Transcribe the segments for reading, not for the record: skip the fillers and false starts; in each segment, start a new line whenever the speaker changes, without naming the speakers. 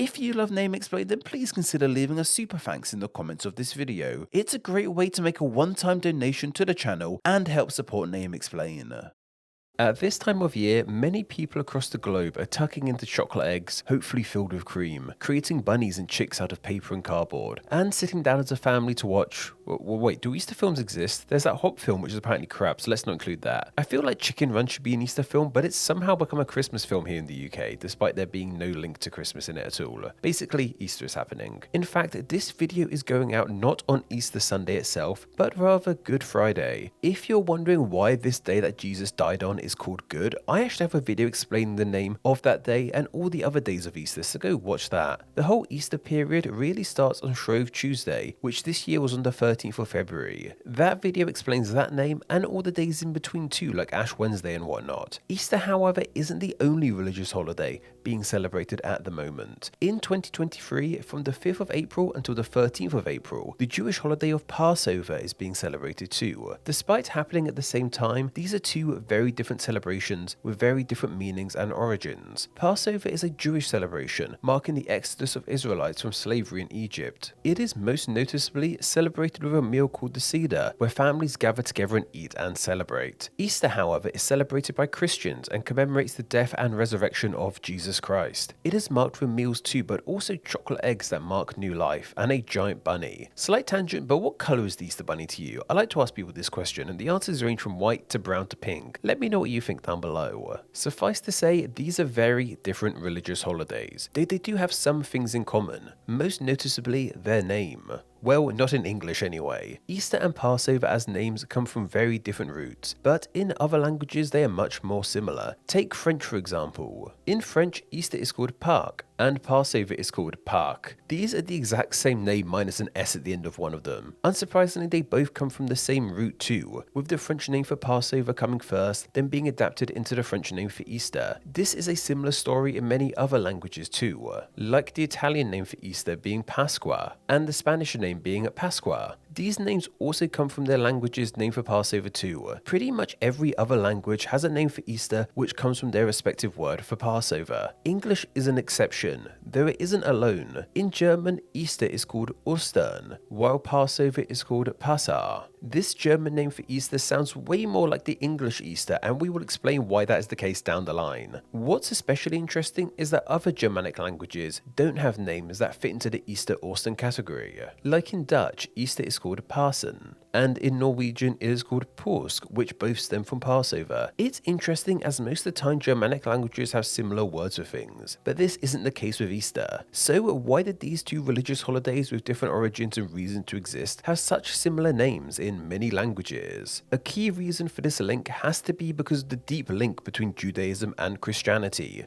If you love Name Explain, then please consider leaving a super thanks in the comments of this video. It's a great way to make a one-time donation to the channel and help support Name Explain.
At this time of year, many people across the globe are tucking into chocolate eggs, hopefully filled with cream, creating bunnies and chicks out of paper and cardboard, and sitting down as a family to watch. Well, wait, do Easter films exist? There's that Hop film, which is apparently crap, so let's not include that. I feel like Chicken Run should be an Easter film, but it's somehow become a Christmas film here in the UK, despite there being no link to Christmas in it at all. Basically, Easter is happening. In fact, this video is going out not on Easter Sunday itself, but rather Good Friday. If you're wondering why this day that Jesus died on is called Good, I actually have a video explaining the name of that day and all the other days of Easter, so go watch that. The whole Easter period really starts on Shrove Tuesday, which this year was on the 13th of February. That video explains that name and all the days in between too, like Ash Wednesday and whatnot. Easter, however, isn't the only religious holiday being celebrated at the moment. In 2023, from the 5th of April until the 13th of April, the Jewish holiday of Passover is being celebrated too. Despite happening at the same time, these are two very different celebrations with very different meanings and origins. Passover is a Jewish celebration, marking the exodus of Israelites from slavery in Egypt. It is most noticeably celebrated with a meal called the Seder, where families gather together and eat and celebrate. Easter, however, is celebrated by Christians and commemorates the death and resurrection of Jesus Christ. It is marked with meals too, but also chocolate eggs that mark new life, and a giant bunny. Slight tangent, but what colour is the Easter bunny to you? I like to ask people this question, and the answers range from white to brown to pink. Let me know what you think down below. Suffice to say, these are very different religious holidays, though they do have some things in common, most noticeably their name. Well, not in English anyway. Easter and Passover as names come from very different roots, but in other languages they are much more similar. Take French for example. In French, Easter is called Pâques, and Passover is called Pâques. These are the exact same name minus an S at the end of one of them. Unsurprisingly, they both come from the same root too, with the French name for Passover coming first, then being adapted into the French name for Easter. This is a similar story in many other languages too, like the Italian name for Easter being Pasqua, and the Spanish name being Pascua. These names also come from their language's name for Passover too. Pretty much every other language has a name for Easter which comes from their respective word for Passover. English is an exception, though it isn't alone. In German, Easter is called Ostern, while Passover is called Passar. This German name for Easter sounds way more like the English Easter, and we will explain why that is the case down the line. What's especially interesting is that other Germanic languages don't have names that fit into the Easter Ostern category. Like in Dutch, Easter is called Pasen, and in Norwegian it is called Påsk, which both stem from Passover. It's interesting as most of the time Germanic languages have similar words for things, but this isn't the case with Easter. So why did these two religious holidays with different origins and reason to exist have such similar names in many languages? A key reason for this link has to be because of the deep link between Judaism and Christianity.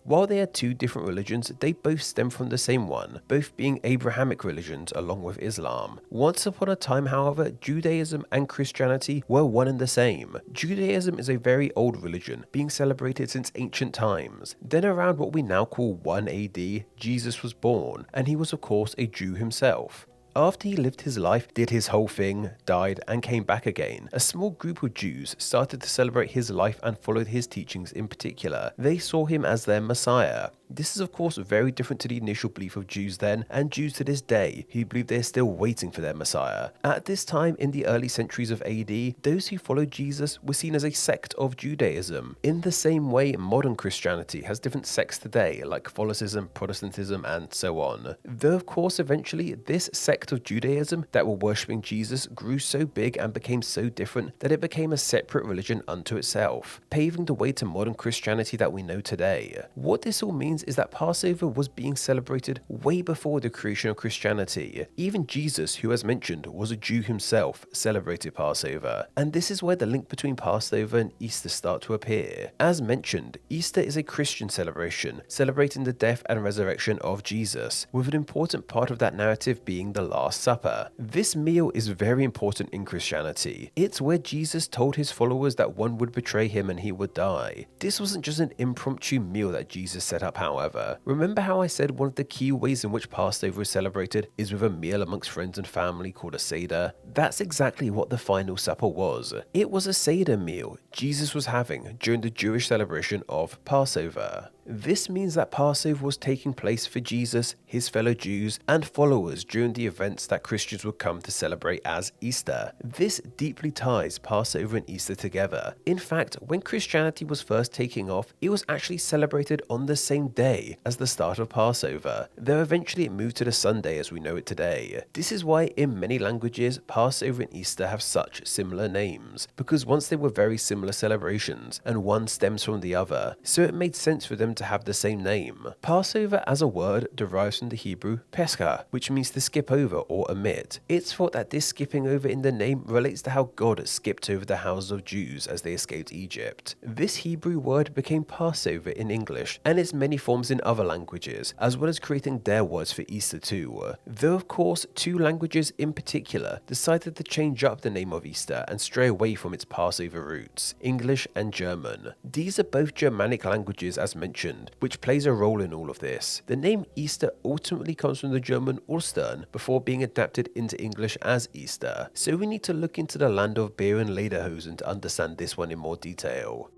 While they are two different religions, they both stem from the same one, both being Abrahamic religions along with Islam. Once upon a time, however, Judaism and Christianity were one and the same. Judaism is a very old religion, being celebrated since ancient times. Then around what we now call 1 AD, Jesus was born, and he was of course a Jew himself. After he lived his life, did his whole thing, died, and came back again, a small group of Jews started to celebrate his life and followed his teachings in particular. They saw him as their Messiah. This is of course very different to the initial belief of Jews then, and Jews to this day, who believe they are still waiting for their Messiah. At this time, in the early centuries of AD, those who followed Jesus were seen as a sect of Judaism. In the same way, modern Christianity has different sects today, like Catholicism, Protestantism, and so on. Though of course eventually, this sect of Judaism that were worshipping Jesus grew so big and became so different that it became a separate religion unto itself, paving the way to modern Christianity that we know today. What this all means is that Passover was being celebrated way before the creation of Christianity. Even Jesus, who as mentioned was a Jew himself, celebrated Passover, and this is where the link between Passover and Easter start to appear. As mentioned, Easter is a Christian celebration, celebrating the death and resurrection of Jesus, with an important part of that narrative being the Last Supper. This meal is very important in Christianity. It's where Jesus told his followers that one would betray him and he would die. This wasn't just an impromptu meal that Jesus set up, however. Remember how I said one of the key ways in which Passover is celebrated is with a meal amongst friends and family called a Seder? That's exactly what the final supper was. It was a Seder meal Jesus was having during the Jewish celebration of Passover. This means that Passover was taking place for Jesus, his fellow Jews, and followers during the events that Christians would come to celebrate as Easter. This deeply ties Passover and Easter together. In fact, when Christianity was first taking off, it was actually celebrated on the same day as the start of Passover, though eventually it moved to the Sunday as we know it today. This is why in many languages, Passover and Easter have such similar names, because once they were very similar celebrations, and one stems from the other, so it made sense for them to have the same name. Passover as a word derives from the Hebrew pescha, which means to skip over or omit. It's thought that this skipping over in the name relates to how God skipped over the houses of Jews as they escaped Egypt. This Hebrew word became Passover in English, and its many forms in other languages, as well as creating their words for Easter too. Though of course, two languages in particular decided to change up the name of Easter and stray away from its Passover roots, English and German. These are both Germanic languages as mentioned, which plays a role in all of this. The name Easter ultimately comes from the German Ostern before being adapted into English as Easter, so we need to look into the land of beer and lederhosen to understand this one in more detail.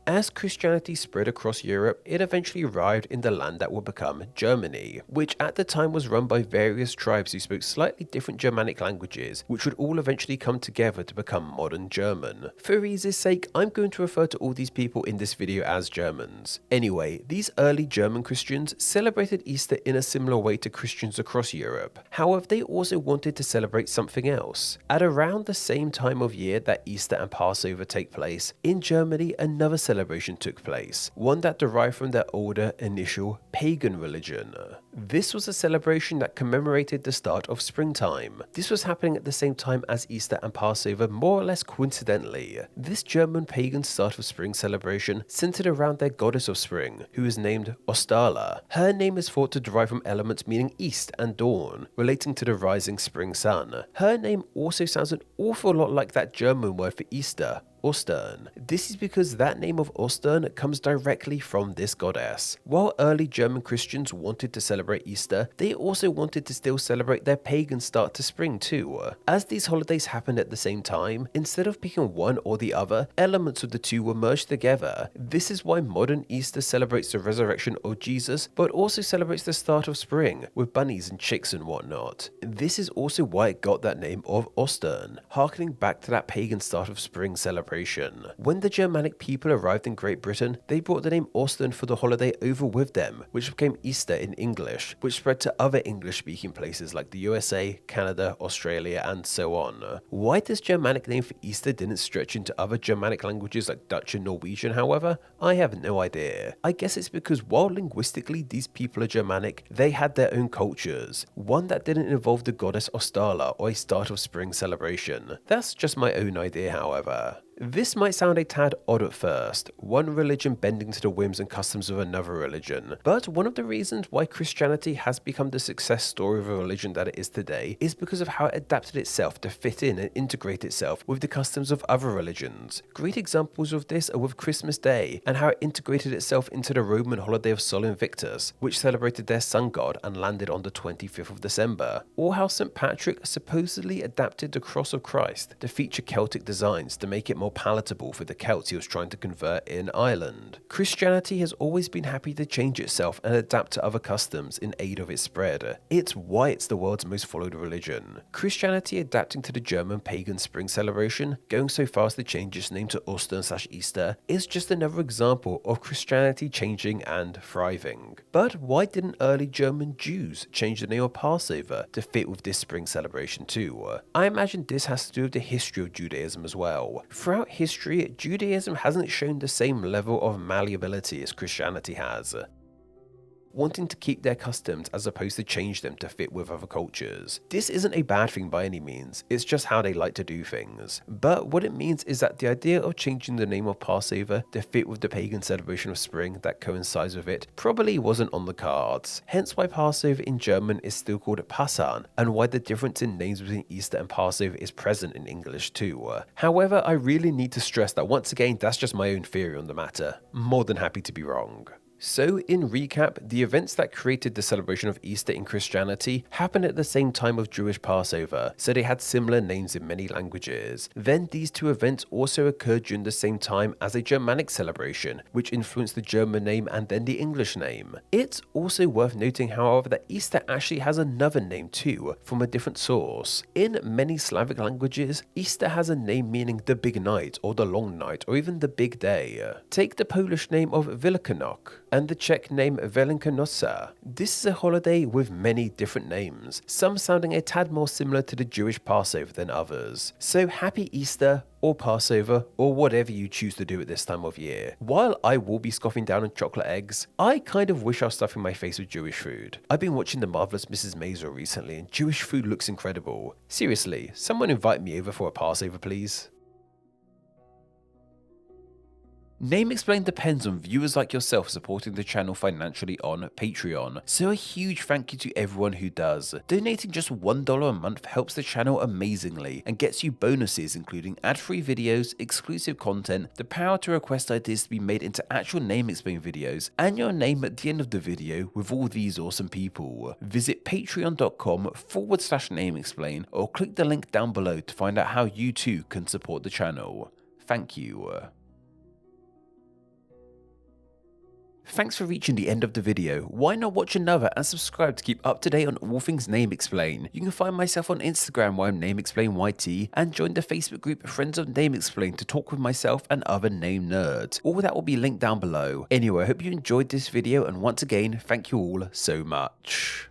As Christianity spread across Europe, it eventually arrived in the land that would become Germany, which at the time was run by various tribes who spoke slightly different Germanic languages, which would all eventually come together to become modern German. For ease's sake, I'm going to refer to all these people in this video as Germans. Anyway, these early German Christians celebrated Easter in a similar way to Christians across Europe. However, they also wanted to celebrate something else. At around the same time of year that Easter and Passover take place, in Germany another celebration took place, one that derived from their older initial pagan religion. This was a celebration that commemorated the start of springtime. This was happening at the same time as Easter and Passover, more or less coincidentally. This German pagan start of spring celebration centered around their goddess of spring, who is named Ostala. Her name is thought to derive from elements meaning east and dawn, relating to the rising spring sun. Her name also sounds an awful lot like that German word for Easter, Ostern. This is because that name of Ostern comes directly from this goddess. While early German Christians wanted to celebrate Easter, they also wanted to still celebrate their pagan start to spring too. As these holidays happened at the same time, instead of picking one or the other, elements of the two were merged together. This is why modern Easter celebrates the resurrection of Jesus, but also celebrates the start of spring, with bunnies and chicks and whatnot. This is also why it got that name of Ostern, harkening back to that pagan start of spring celebration. When the Germanic people arrived in Great Britain, they brought the name Ostern for the holiday over with them, which became Easter in English, which spread to other English-speaking places like the USA, Canada, Australia, and so on. Why this Germanic name for Easter didn't stretch into other Germanic languages like Dutch and Norwegian, however, I have no idea. I guess it's because while linguistically these people are Germanic, they had their own cultures, one that didn't involve the goddess Ostala or a start of spring celebration. That's just my own idea, however. This might sound a tad odd at first, one religion bending to the whims and customs of another religion, but one of the reasons why Christianity has become the success story of a religion that it is today is because of how it adapted itself to fit in and integrate itself with the customs of other religions. Great examples of this are with Christmas Day and how it integrated itself into the Roman holiday of Sol Invictus, which celebrated their sun god and landed on the 25th of December, or how St. Patrick supposedly adapted the cross of Christ to feature Celtic designs to make it more palatable for the Celts he was trying to convert in Ireland. Christianity has always been happy to change itself and adapt to other customs in aid of its spread. It's why it's the world's most followed religion. Christianity adapting to the German pagan spring celebration, going so far as to change its name to Ostern/Easter, is just another example of Christianity changing and thriving. But why didn't early German Jews change the name of Passover to fit with this spring celebration too? I imagine this has to do with the history of Judaism as well. Throughout history, Judaism hasn't shown the same level of malleability as Christianity has, wanting to keep their customs as opposed to change them to fit with other cultures. This isn't a bad thing by any means, it's just how they like to do things. But what it means is that the idea of changing the name of Passover to fit with the pagan celebration of spring that coincides with it probably wasn't on the cards. Hence why Passover in German is still called Passan, and why the difference in names between Easter and Passover is present in English too. However, I really need to stress that once again, that's just my own theory on the matter. More than happy to be wrong. So, in recap, the events that created the celebration of Easter in Christianity happened at the same time of Jewish Passover, so they had similar names in many languages. Then, these two events also occurred during the same time as a Germanic celebration, which influenced the German name and then the English name. It's also worth noting, however, that Easter actually has another name too, from a different source. In many Slavic languages, Easter has a name meaning the big night, or the long night, or even the big day. Take the Polish name of Wielkanok and the Czech name Velikonoce. This is a holiday with many different names, some sounding a tad more similar to the Jewish Passover than others. So happy Easter, or Passover, or whatever you choose to do at this time of year. While I will be scoffing down on chocolate eggs, I kind of wish I was stuffing my face with Jewish food. I've been watching The Marvelous Mrs. Maisel recently, and Jewish food looks incredible. Seriously, someone invite me over for a Passover, please.
Name Explain depends on viewers like yourself supporting the channel financially on Patreon, so a huge thank you to everyone who does. Donating just $1 a month helps the channel amazingly and gets you bonuses including ad-free videos, exclusive content, the power to request ideas to be made into actual Name Explain videos, and your name at the end of the video with all these awesome people. Visit patreon.com/NameExplain or click the link down below to find out how you too can support the channel. Thank you. Thanks for reaching the end of the video. Why not watch another and subscribe to keep up to date on all things Name Explain. You can find myself on Instagram where I'm NameExplainYT and join the Facebook group Friends of Name Explain to talk with myself and other name nerds. All that will be linked down below. Anyway, I hope you enjoyed this video and once again, thank you all so much.